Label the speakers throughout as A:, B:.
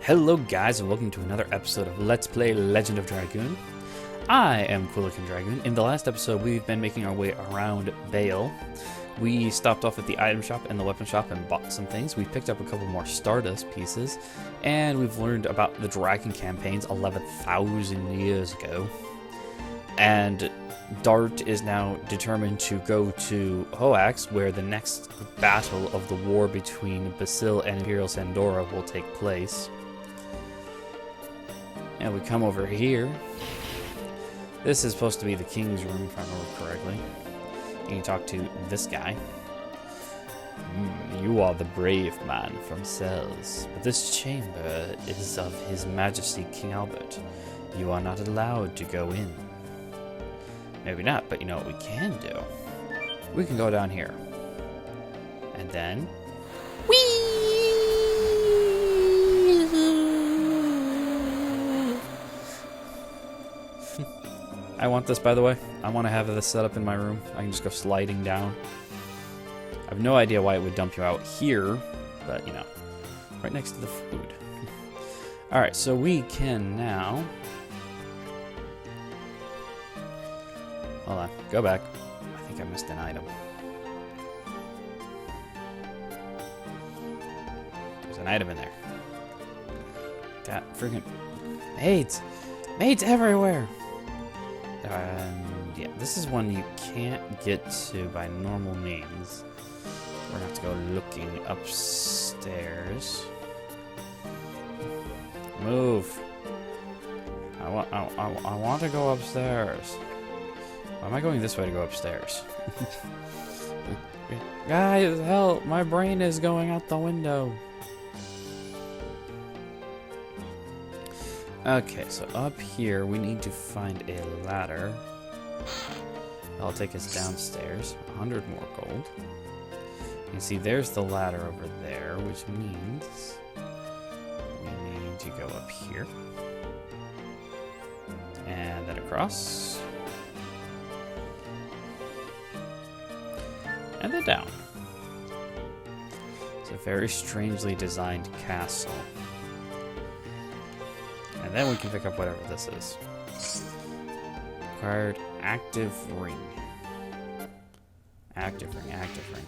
A: Hello guys and welcome to another episode of Let's Play Legend of Dragoon. I am Coolican Dragoon. In the last episode we've been making our way around Bale. We stopped off at the item shop and the weapon shop and bought some things. We picked up a couple more Stardust pieces. And we've learned about the Dragon campaigns 11,000 years ago. And Dart is now determined to go to Hoax, where the next battle of the war between Bale and Imperial Sandora will take place. And we come over here. This is supposed to be the king's room, if I remember correctly. You can talk to this guy. You are the brave man from Cells, but this chamber is of His Majesty King Albert. You are not allowed to go in. Maybe not, but you know what we can do? We can go down here. And then... I want this, by the way. I want to have this set up in my room. I can just go sliding down. I have no idea why it would dump you out here, but, you know, right next to the food. Alright, so we can now... Hold on, go back. I think I missed an item. There's an item in there. That freaking... Maids! Maids everywhere! Yeah, this is one you can't get to by normal means. We're gonna have to go looking upstairs. Move. I want to go upstairs. Why am I going this way to go upstairs? Guys, help! My brain is going out the window. Okay, so up here we need to find a ladder. That'll take us downstairs. 100 more gold. You see, there's the ladder over there, which means we need to go up here. And then across. And then down. It's a very strangely designed castle. And then we can pick up whatever this is. Acquired active ring. Active ring, active ring.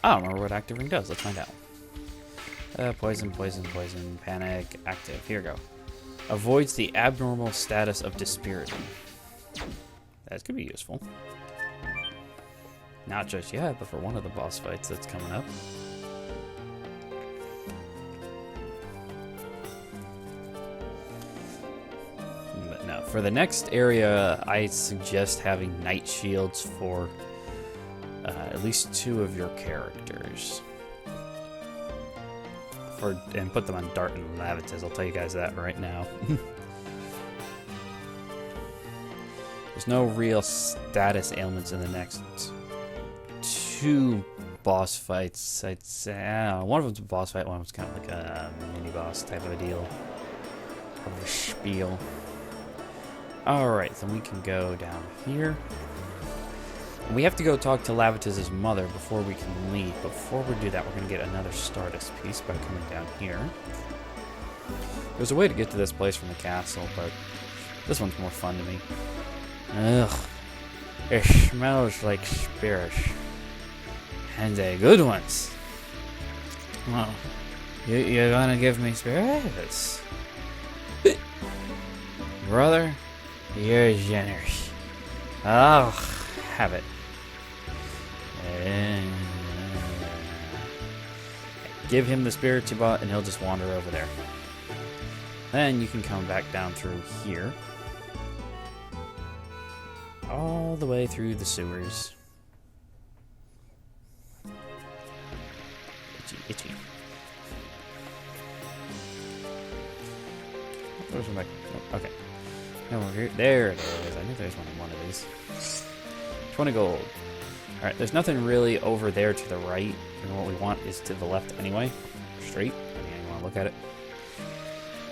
A: I don't remember what active ring does. Let's find out. Poison, poison, poison, panic, active. Here we go. Avoids the abnormal status of dispiriting. That could be useful. Not just yet, but for one of the boss fights that's coming up. But no, for the next area, I suggest having night shields for at least 2 of your characters. And put them on Dart and Lavitas. I'll tell you guys that right now. There's no real status ailments in the next 2 boss fights. I'd say, I don't know, one of them's a boss fight, one of them's kind of like a mini boss type of a deal. Of a spiel. Alright, then we can go down here. We have to go talk to Lavitas' mother before we can leave. But before we do that, we're going to get another Stardust piece by coming down here. There's a way to get to this place from the castle, but this one's more fun to me. Ugh. It smells like spirits. And they're good ones. Well, you're gonna give me spirits? Brother, you're generous. I'll have it. Give him the spirits you bought and he'll just wander over there. Then you can come back down through here. All the way through the sewers. Itchy, itchy. Where's my... Oh, okay. No, there it is. I knew there was one of these. 20 gold. Alright, there's nothing really over there to the right. And what we want is to the left anyway. Straight. I mean, you want to look at it.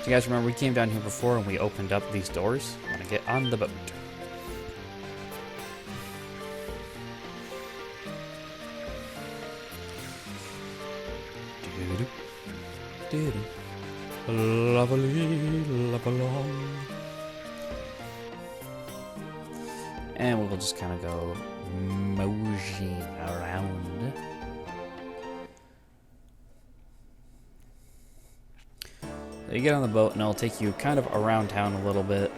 A: So you guys remember we came down here before and we opened up these doors. I'm going to get on the boat. Lovely, love along. And we'll just kind of go moseying around. So you get on the boat and it'll take you kind of around town a little bit.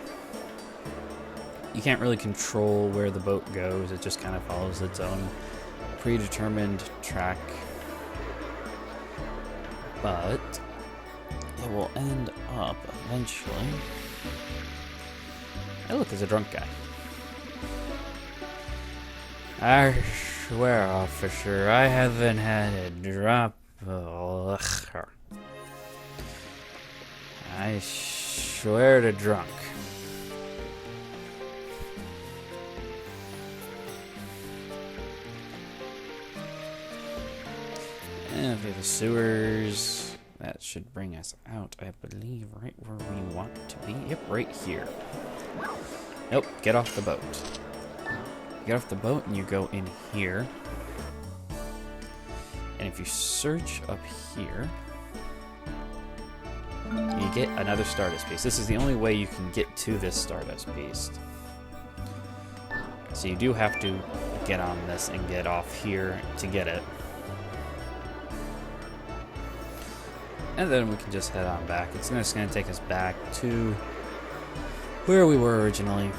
A: You can't really control where the boat goes. It just kind of follows its own predetermined track. But it will end up eventually. Hey, look, there's a drunk guy. I swear, officer, I haven't had a drop of liquor. I swear to drunk. And okay, the sewers. That should bring us out, I believe, right where we want to be. Yep, right here. Nope, get off the boat. Get off the boat and you go in here. And if you search up here, you get another Stardust piece. This is the only way you can get to this Stardust piece. So you do have to get on this and get off here to get it. And then we can just head on back. It's just going to take us back to where we were originally.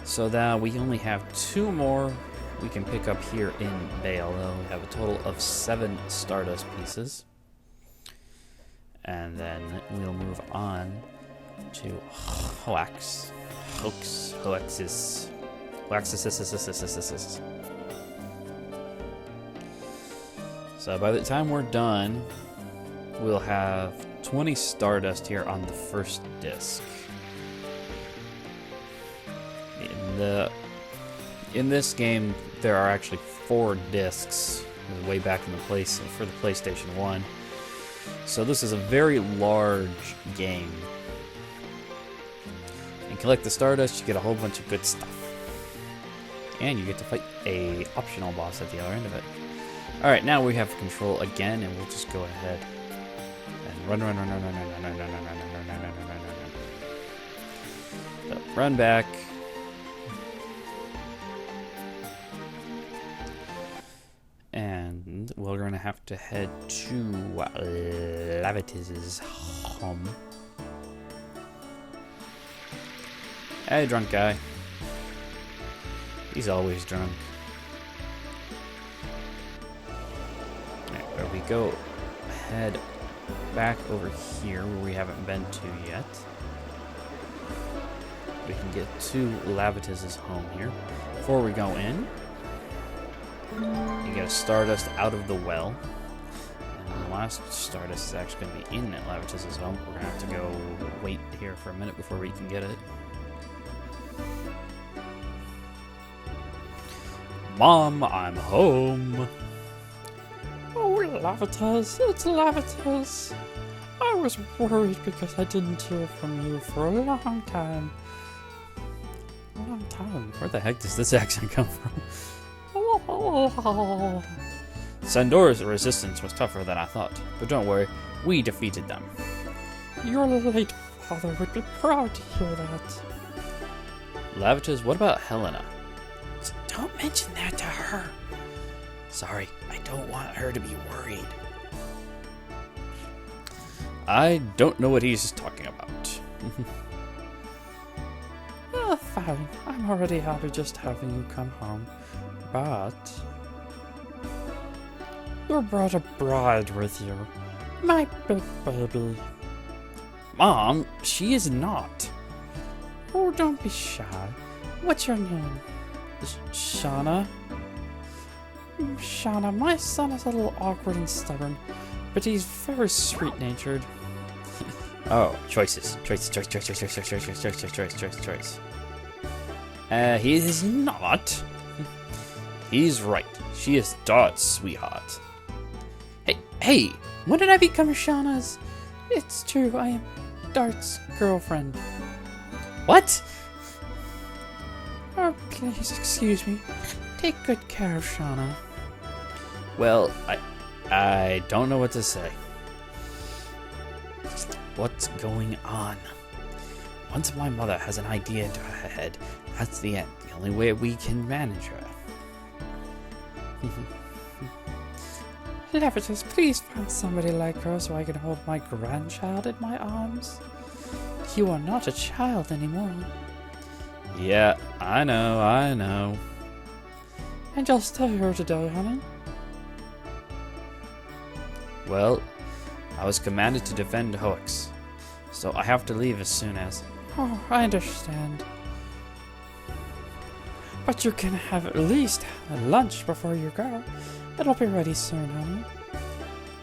A: So that we only have 2 more we can pick up here in Bale. We have a total of 7 Stardust pieces. And then we'll move on to Hoax. Hoaxes. So by the time we're done, we'll have 20 Stardust here on the first disc. In this game, there are actually 4 discs way back in the place for the PlayStation 1. So this is a very large game. And collect the Stardust, you get a whole bunch of good stuff. And you get to fight a optional boss at the other end of it. Alright, now we have control again, and we'll just go ahead and run back. And we're going to have to head to Lavitz's home. Hey, drunk guy. He's always drunk. Alright, where we go, head back over here where we haven't been to yet. We can get to Lavitz's home here. Before we go in, you get a Stardust out of the well. And the last Stardust is actually going to be in at Lavitz's home. We're going to have to go wait here for a minute before we can get it. Mom, I'm home.
B: Oh, Lavitas, it's Lavitas. I was worried because I didn't hear from you for a long time.
A: A long time? Where the heck does this accent come from? Sandora's resistance was tougher than I thought, but don't worry, we defeated them.
B: Your late father would be proud to hear that.
A: Lavitas, what about Helena?
B: Don't mention that to her.
A: Sorry, I don't want her to be worried. I don't know what he's talking about.
B: Oh, fine. I'm already happy just having you come home. But you brought a bride with you. My big baby.
A: Mom, she is not.
B: Oh, don't be shy. What's your name? Shauna? Shauna, my son is a little awkward and stubborn, but he's very sweet-natured.
A: Oh, choices. Choice. He is not. He's right. She is Dot's sweetheart.
B: Hey, when did I become Shauna's? It's true, I am Dart's girlfriend.
A: What?
B: Oh, please excuse me. Take good care of Shauna.
A: Well, I don't know what to say. What's going on? Once my mother has an idea into her head, that's the end. The only way we can manage her.
B: Levitus, please find somebody like her so I can hold my grandchild in my arms. You are not a child anymore.
A: Yeah, I know.
B: And you'll stay here today, honey?
A: Well, I was commanded to defend Hoax, so I have to leave as soon as...
B: Oh, I understand. But you can have at least a lunch before you go. It'll be ready soon, honey.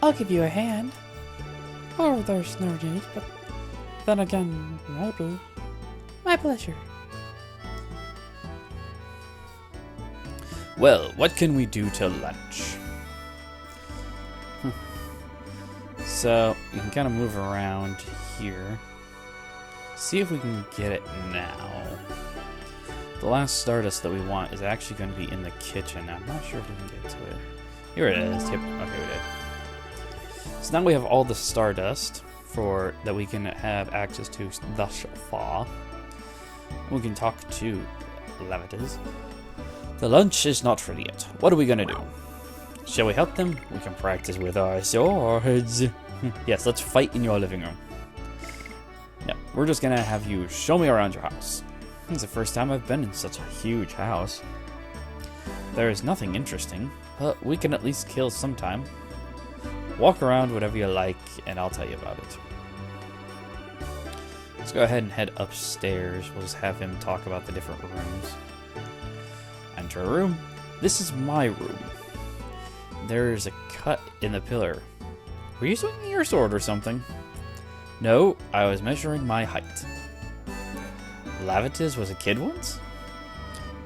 B: I'll give you a hand. Oh, there's no need, but then again, maybe. My pleasure.
A: Well, what can we do till lunch? So, you can kind of move around here. See if we can get it now. The last Stardust that we want is actually going to be in the kitchen. I'm not sure if we can get to it. Here it is. Yep. Okay, we did. So now we have all the Stardust that we can have access to thus far. We can talk to Levitus. The lunch is not ready yet. What are we going to do? Shall we help them? We can practice with our swords. Yes, let's fight in your living room. No, we're just going to have you show me around your house. It's the first time I've been in such a huge house. There is nothing interesting, but we can at least kill some time. Walk around whatever you like, and I'll tell you about it. Let's go ahead and head upstairs. We'll just have him talk about the different rooms. Enter a room. This is my room. There's a cut in the pillar. Were you swinging your sword or something? No, I was measuring my height. Levitus was a kid once?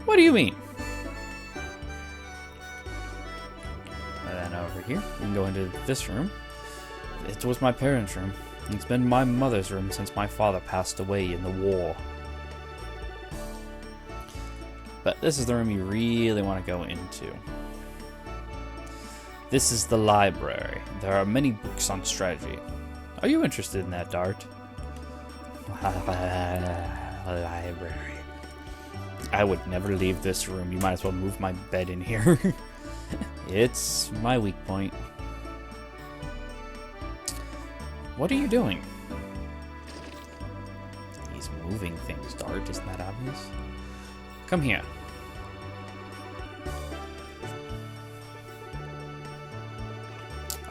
A: What do you mean? And then over here, we can go into this room. It was my parents' room. It's been my mother's room since my father passed away in the war. But this is the room you really want to go into. This is the library. There are many books on strategy. Are you interested in that, Dart? Library. I would never leave this room. You might as well move my bed in here. It's my weak point. What are you doing? He's moving things, Dart. Isn't that obvious? Come here.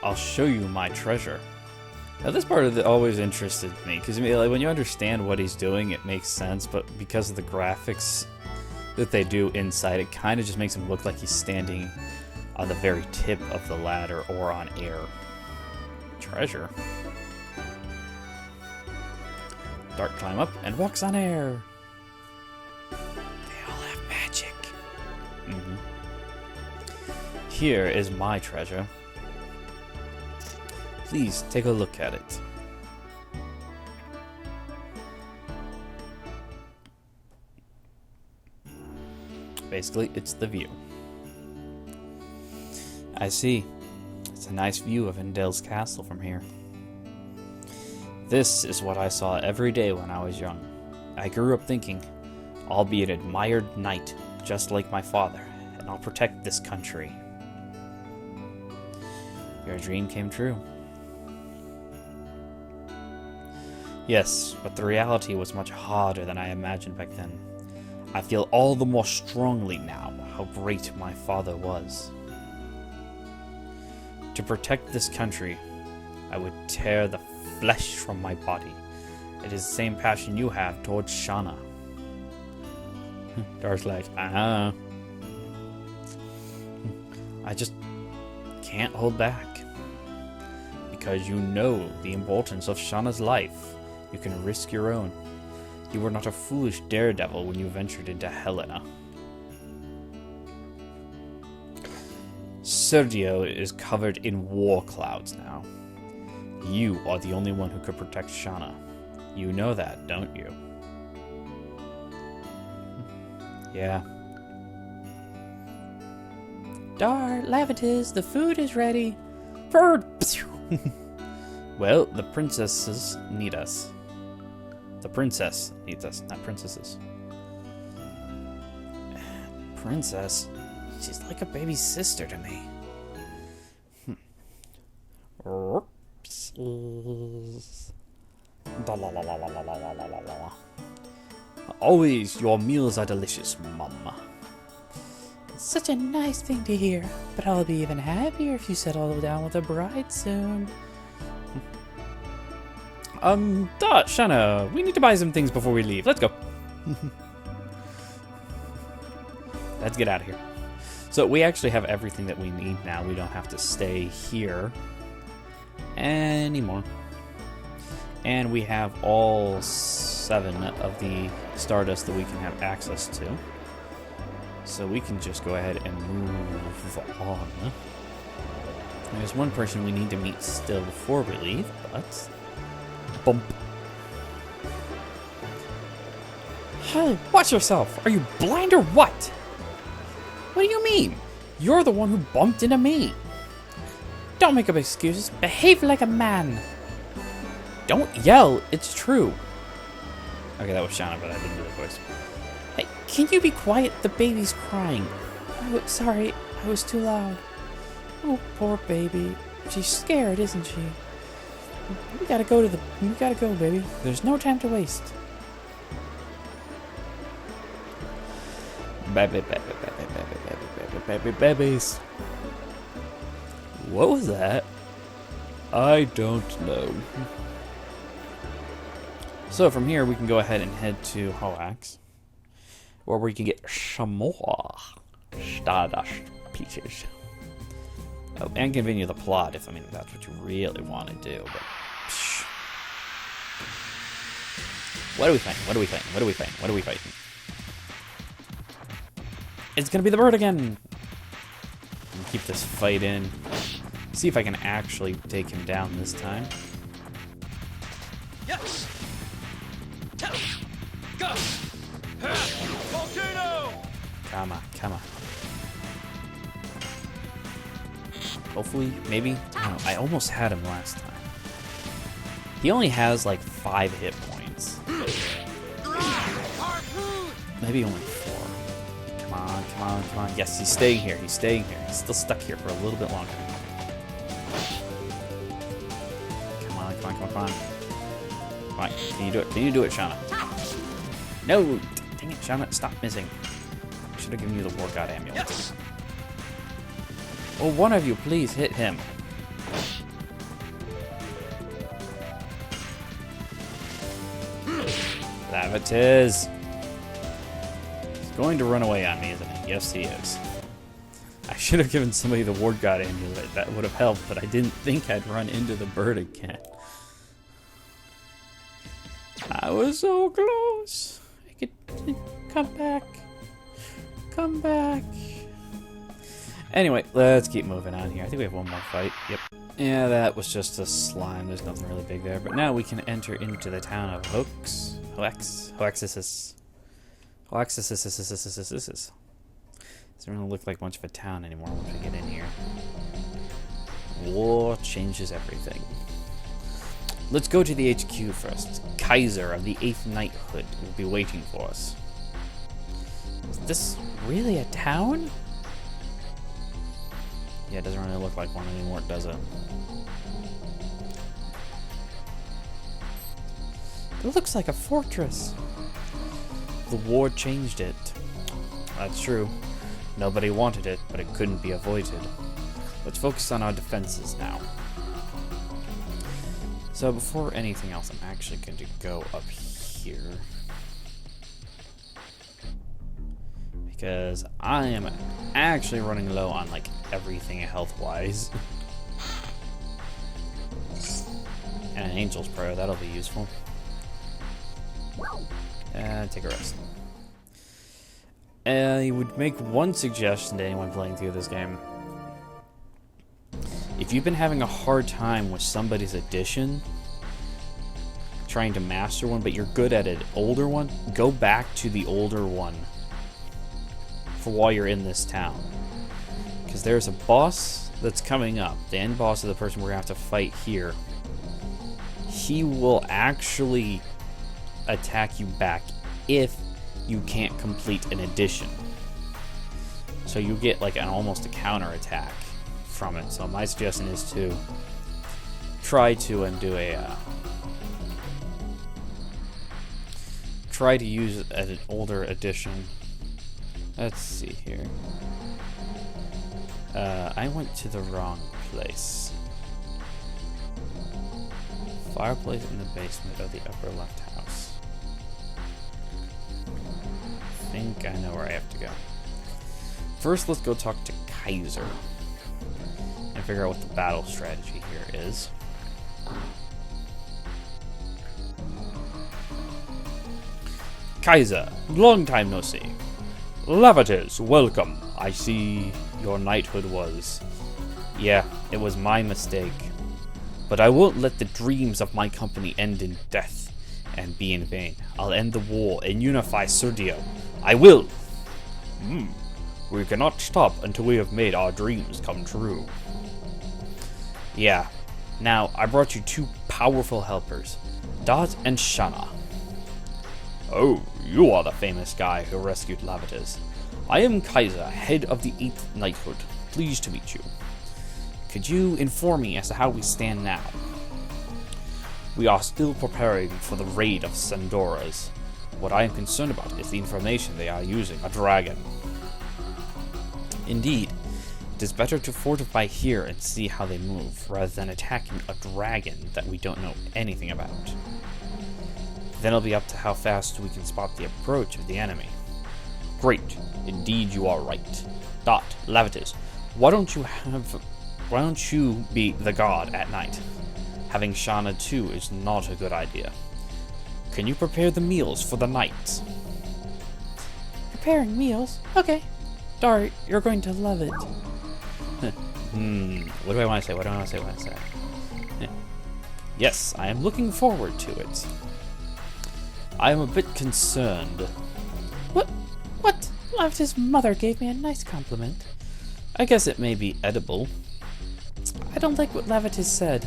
A: I'll show you my treasure. Now, this part of it always interested me, because like, when you understand what he's doing, it makes sense, but because of the graphics that they do inside, it kind of just makes him look like he's standing on the very tip of the ladder or on air. Treasure. Dart climb up and walks on air. They all have magic. Here is my treasure. Please take a look at it. Basically, it's the view. I see. It's a nice view of Endel's castle from here. This is what I saw every day when I was young. I grew up thinking, I'll be an admired knight, just like my father, and I'll protect this country. Your dream came true. Yes, but the reality was much harder than I imagined back then. I feel all the more strongly now how great my father was. To protect this country, I would tear the flesh from my body. It is the same passion you have towards Shauna. Dart's like, I just can't hold back. Because you know the importance of Shauna's life. You can risk your own. You were not a foolish daredevil when you ventured into Helena. Sergio is covered in war clouds now. You are the only one who could protect Shauna. You know that, don't you? Yeah.
B: Dart, Levitus, the food is ready. Bird!
A: Well, the princesses need us. The princess needs us, not princesses. Princess? She's like a baby sister to me. Always, your meals are delicious, Mama.
B: It's such a nice thing to hear, but I'll be even happier if you settle down with a bride soon.
A: Shanna, we need to buy some things before we leave. Let's go. Let's get out of here. So we actually have everything that we need now. We don't have to stay here anymore. And we have all 7 of the Stardust that we can have access to. So we can just go ahead and move on. There's one person we need to meet still before we leave, but... Bump.
B: Hey, watch yourself! Are you blind or what?
A: What do you mean?
B: You're the one who bumped into me. Don't make up excuses. Behave like a man.
A: Don't yell. It's true. Okay, that was Shauna, but I didn't do the voice.
B: Hey, can you be quiet? The baby's crying. Oh, sorry, I was too loud. Oh, poor baby. She's scared, isn't she? We gotta go, baby. There's no time to waste.
A: Babies. What was that? I don't know. So from here, we can go ahead and head to Hoax, where we can get some more Stardust pieces. Oh, and continue the plot if, that's what you really want to do. But, what are we fighting? What are we fighting? What are we fighting? What are we fighting? It's gonna be the bird again! Keep this fight in. See if I can actually take him down this time.
C: Yes. Go. Volcano.
A: Come on, come on. Hopefully, maybe. I almost had him last time. He only has like 5 hit points. Maybe only 4. Come on, come on, come on. Yes, he's staying here. He's staying here. He's still stuck here for a little bit longer. Come on, come on, come on, come on. Come on, can you do it? Can you do it, Shauna? No! Dang it, Shauna, stop missing. I should have given you the War God Amulet.
C: Yes.
A: Well, one of you, please hit him. There it is. He's going to run away on me, isn't he? Yes, he is. I should have given somebody the Ward God Amulet. That would have helped, but I didn't think I'd run into the bird again. I was so close. I could come back. Come back. Anyway, let's keep moving on here. I think we have one more fight. Yep. Yeah, that was just a slime. There's nothing really big there. But now we can enter into the town of Hoax. Hoax. Hoaxis. Hoaxis. Doesn't really look like much of a town anymore once we get in here. War changes everything. Let's go to the HQ first. Kaiser of the 8th Knighthood will be waiting for us. Is this really a town? Yeah, it doesn't really look like one anymore, does it?
B: It looks like a fortress.
A: The war changed it. That's true. Nobody wanted it, but it couldn't be avoided. Let's focus on our defenses now. So before anything else, I'm actually going to go up here. Because I am actually running low on, like, everything health-wise. And an Angel's Prayer, that'll be useful. And take a rest. I would make one suggestion to anyone playing through this game. If you've been having a hard time with somebody's addition, trying to master one, but you're good at an older one, go back to the older one for while you're in this town. Because there's a boss that's coming up. The end boss is the person we're going to have to fight here. he will actually attack you back if you can't complete an addition. So you get like almost a counter attack from it. So my suggestion is to try to use an older edition. Let's see here. I went to the wrong place. Fireplace in the basement of the upper left house. I think I know where I have to go. First, let's go talk to Kaiser and figure out what the battle strategy here is. Kaiser, long time no see. Lavatis, welcome. I see your knighthood was... Yeah, it was my mistake. But I won't let the dreams of my company end in death and be in vain. I'll end the war and unify Serdio. I will! We cannot stop until we have made our dreams come true. Yeah. Now, I brought you two powerful helpers, Dot and Shana. Oh, you are the famous guy who rescued Lavatis. I am Kaiser, head of the 8th Knighthood. Pleased to meet you. Could you inform me as to how we stand now? We are still preparing for the raid of Sandoras. What I am concerned about is the information they are using, a dragon. Indeed, it is better to fortify here and see how they move, rather than attacking a dragon that we don't know anything about. Then it'll be up to how fast we can spot the approach of the enemy. Great, indeed you are right. Dot, Lavatis, why don't you be the guard at night? Having Shana too is not a good idea. Can you prepare the meals for the night?
B: Preparing meals? Okay. Dart, you're going to love it.
A: What do I want to say? What do I want to say? Yes, I am looking forward to it. I am a bit concerned.
B: What? Lavatis' mother gave me a nice compliment.
A: I guess it may be edible.
B: I don't like what Lavatis said.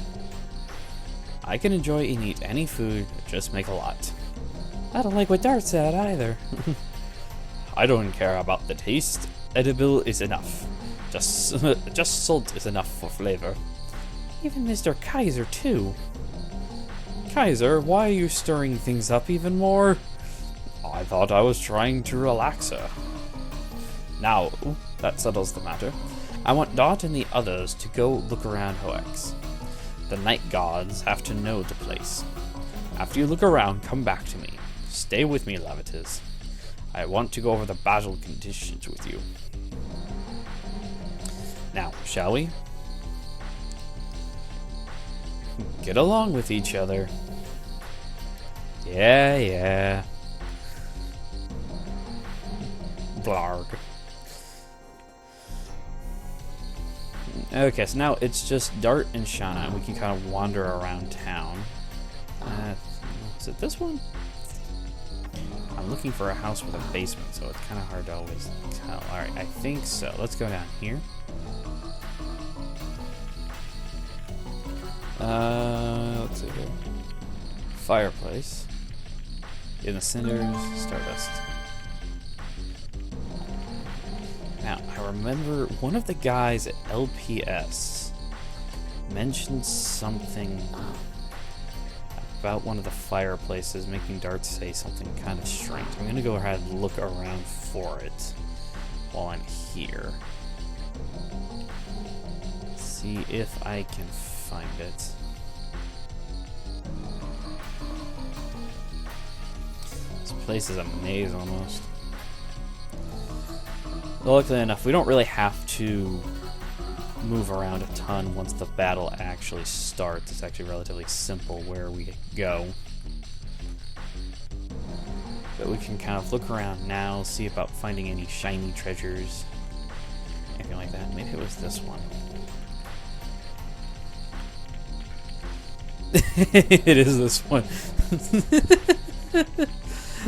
A: I can enjoy and eat any food, just make a lot.
B: I don't like what Dart said either.
A: I don't care about the taste. Edible is enough. Just salt is enough for flavor.
B: Even Mr. Kaiser too.
A: Kaiser, why are you stirring things up even more? I thought I was trying to relax her. Now, that settles the matter. I want Dot and the others to go look around Hoax. The night gods have to know the place. After you look around, come back to me. Stay with me, Lavatis. I want to go over the battle conditions with you. Now, shall we? Get along with each other. Yeah. Blarg. Okay, so now it's just Dart and Shana, and we can kind of wander around town. Is it this one? I'm looking for a house with a basement, so it's kind of hard to always tell. Alright, I think so. Let's go down here. Let's see here. Fireplace. In the cinders, stardust. Now, I remember one of the guys at LPS mentioned something about one of the fireplaces, making Dart say something kind of strange. I'm gonna go ahead and look around for it while I'm here. See if I can find it. This place is a maze almost. Luckily enough, we don't really have to move around a ton once the battle actually starts. It's actually relatively simple where we go. But we can kind of look around now, see about finding any shiny treasures, anything like that. Maybe it was this one. It is this one.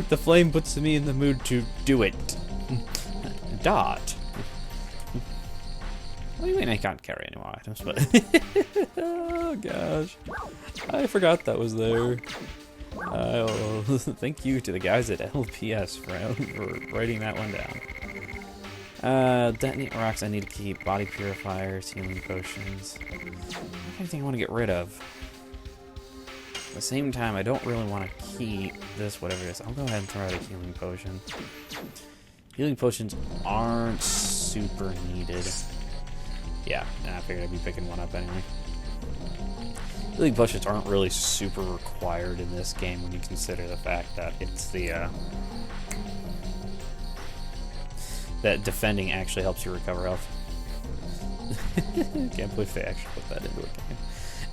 A: The flame puts me in the mood to do it. Dot. What do you mean I can't carry any more items? But oh gosh, I forgot that was there. Oh, thank you to the guys at LPS for writing that one down. Detonate rocks. I need to keep body purifiers, healing potions. Anything I want to get rid of. At the same time, I don't really want to keep this, whatever it is. I'll go ahead and throw out a healing potion. Healing potions aren't super needed. Yeah, I figured I'd be picking one up anyway. Healing potions aren't really super required in this game when you consider the fact that it's the that defending actually helps you recover health. Can't believe they actually put that into a game.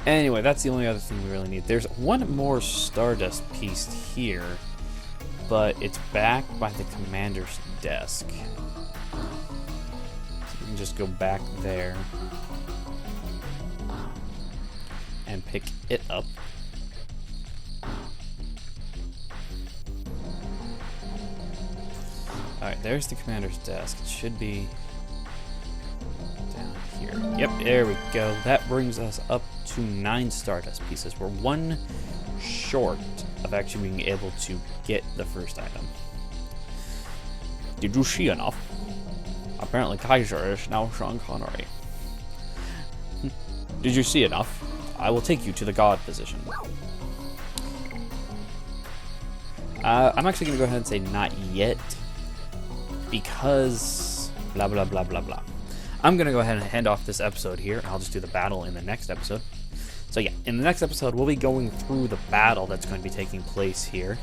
A: Anyway, that's the only other thing we really need. There's one more Stardust piece here, but it's back by the commander's desk. So you can just go back there and pick it up. Alright, there's the commander's desk. It should be down here. Yep, there we go. That brings us up to 9 Stardust pieces. We're one short of actually being able to get the first item. Did you see enough? Apparently Kaiser is now Sean Connery. Did you see enough? I will take you to the god position. I'm actually going to go ahead and say not yet, because blah blah blah blah blah. I'm going to go ahead and hand off this episode here, and I'll just do the battle in the next episode. So yeah, in the next episode, we'll be going through the battle that's going to be taking place here,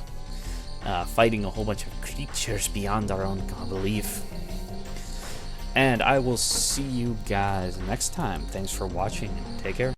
A: fighting a whole bunch of creatures beyond our own belief. And I will see you guys next time. Thanks for watching, and take care.